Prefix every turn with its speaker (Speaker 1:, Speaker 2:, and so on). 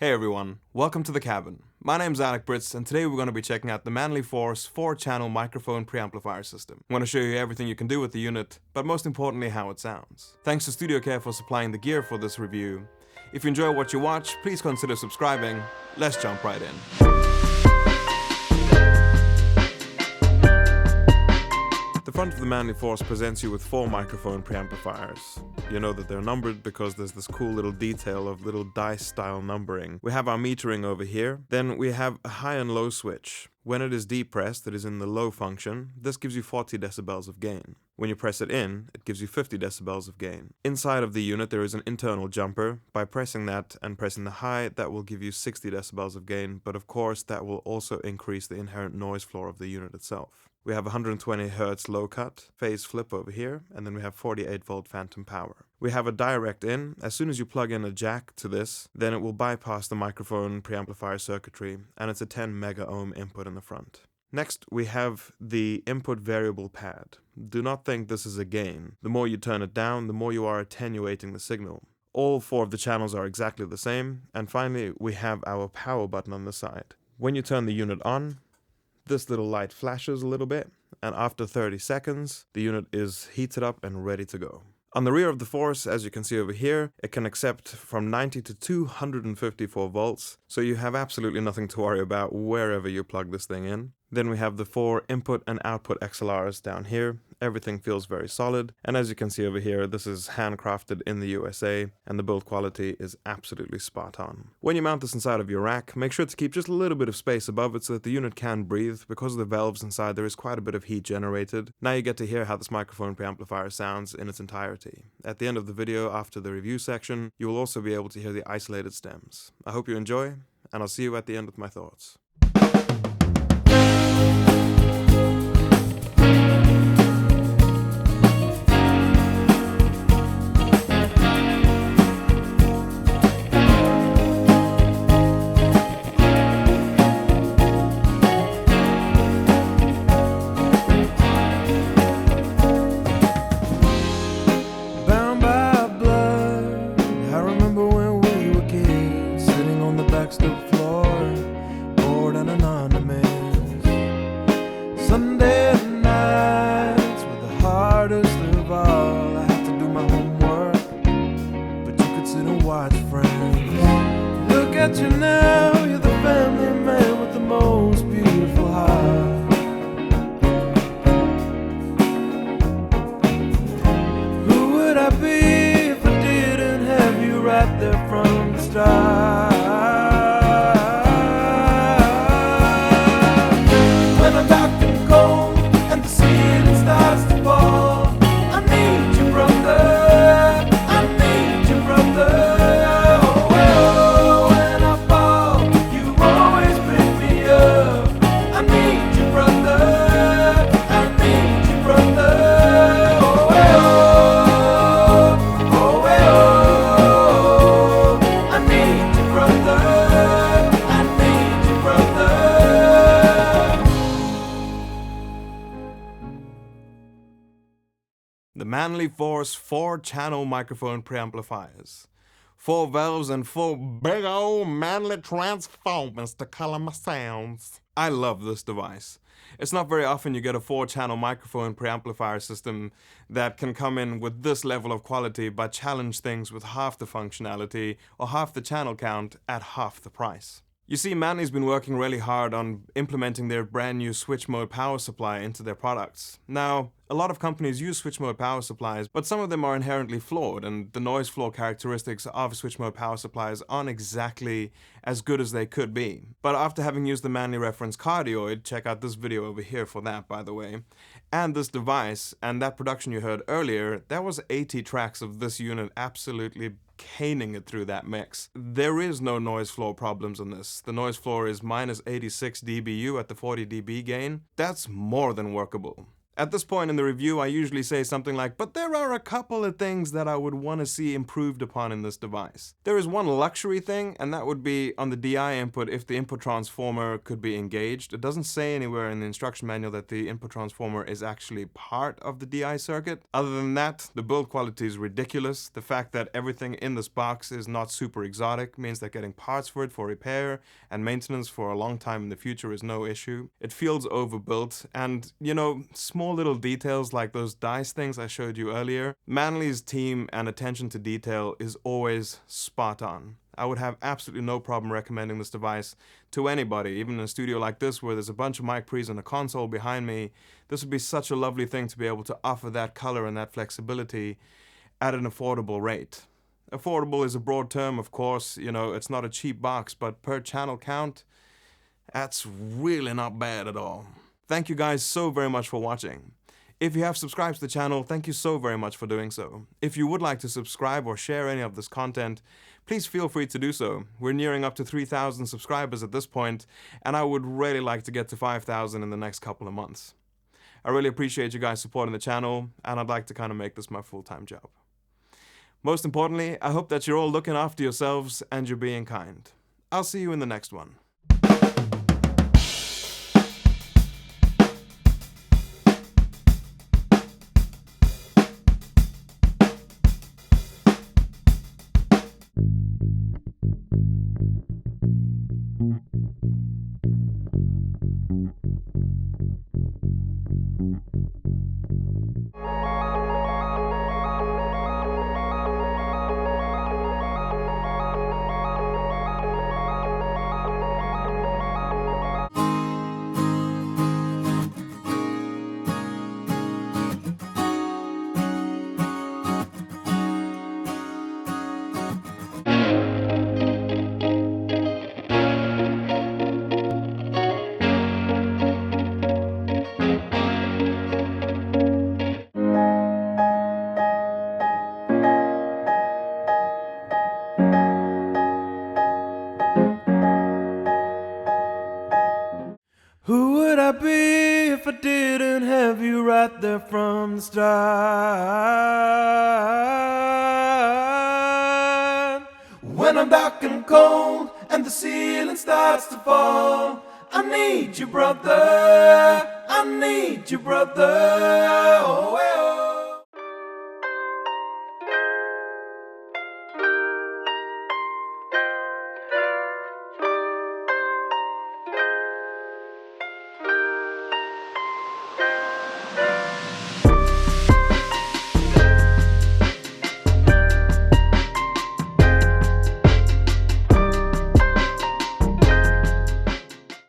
Speaker 1: Hey everyone, welcome to the cabin. My name's Alec Britz, and today we're going to be checking out the Manley Force 4-channel microphone preamplifier system. I'm going to show you everything you can do with the unit, but most importantly how it sounds. Thanks to Studio Care for supplying the gear for this review. If you enjoy what you watch, please consider subscribing. Let's jump right in. The front of the Manley Force presents you with 4 microphone preamplifiers. You know that they're numbered because there's this cool little detail of little dice style numbering. We have our metering over here. Then we have a high and low switch. When it is depressed, it is in the low function. This gives you 40 decibels of gain. When you press it in, it gives you 50 decibels of gain. Inside of the unit there is an internal jumper. By pressing that and pressing the high, that will give you 60 decibels of gain, but of course that will also increase the inherent noise floor of the unit itself. We have 120 Hz low cut, phase flip over here, and then we have 48 volt phantom power. We have a direct in. As soon as you plug in a jack to this, then it will bypass the microphone preamplifier circuitry, and it's a 10 mega ohm input in the front. Next, we have the input variable pad. Do not think this is a gain. The more you turn it down, the more you are attenuating the signal. All 4 of the channels are exactly the same, and finally we have our power button on the side. When you turn the unit on, this little light flashes a little bit, and after 30 seconds, the unit is heated up and ready to go. On the rear of the Force, as you can see over here, it can accept from 90 to 254 volts, so you have absolutely nothing to worry about wherever you plug this thing in. Then we have the 4 input and output XLRs down here. Everything feels very solid, and as you can see over here, this is handcrafted in the USA, and the build quality is absolutely spot on. When you mount this inside of your rack, make sure to keep just a little bit of space above it so that the unit can breathe. Because of the valves inside, there is quite a bit of heat generated. Now you get to hear how this microphone preamplifier sounds in its entirety. At the end of the video, after the review section, you will also be able to hear the isolated stems. I hope you enjoy, and I'll see you at the end with my thoughts.
Speaker 2: Sunday nights were the hardest of all. I had to do my homework, but you could sit and watch Friends. Look at you now, you're the family man with the most beautiful heart. Who would I be if I didn't have you right there from the start? When I'm dark and cold and the ceiling starts to fall, I need you, brother. I need you, brother. Oh, well, when I fall, you always pick me up. I need you, brother. I need you, brother. Oh, well, oh, well, I need you, brother. I need you, brother.
Speaker 1: The Manley Force 4-channel microphone preamplifiers. 4 valves and 4 big old Manley transformers to color my sounds. I love this device. It's not very often you get a 4-channel microphone preamplifier system that can come in with this level of quality but challenge things with half the functionality or half the channel count at half the price. You see, Manley's been working really hard on implementing their brand new switch mode power supply into their products. Now, a lot of companies use switch mode power supplies, but some of them are inherently flawed, and the noise floor characteristics of switch mode power supplies aren't exactly as good as they could be. But after having used the Manley reference cardioid, check out this video over here for that, by the way, and this device, and that production you heard earlier, that was 80 tracks of this unit absolutely caning it through that mix. There is no noise floor problems on this. The noise floor is minus 86 dBu at the 40 dB gain. That's more than workable. At this point in the review, I usually say something like, but there are a couple of things that I would want to see improved upon in this device. There is one luxury thing, and that would be on the DI input if the input transformer could be engaged. It doesn't say anywhere in the instruction manual that the input transformer is actually part of the DI circuit. Other than that, the build quality is ridiculous. The fact that everything in this box is not super exotic means that getting parts for it for repair and maintenance for a long time in the future is no issue. It feels overbuilt, and you know, small little details like those dice things I showed you earlier, Manley's team and attention to detail is always spot on. I would have absolutely no problem recommending this device to anybody, even in a studio like this where there's a bunch of mic pre's and a console behind me. This would be such a lovely thing to be able to offer that color and that flexibility at an affordable rate. Affordable is a broad term, of course, you know, it's not a cheap box, but per channel count, that's really not bad at all. Thank you guys so very much for watching. If you have subscribed to the channel, thank you so very much for doing so. If you would like to subscribe or share any of this content, please feel free to do so. We're nearing up to 3,000 subscribers at this point, and I would really like to get to 5,000 in the next couple of months. I really appreciate you guys supporting the channel, and I'd like to kind of make this my full-time job. Most importantly, I hope that you're all looking after yourselves and you're being kind. I'll see you in the next one.
Speaker 2: Who would I be if I didn't have you right there from the start? When I'm dark and cold and the ceiling starts to fall, I need you, brother. I need you, brother. Oh, well.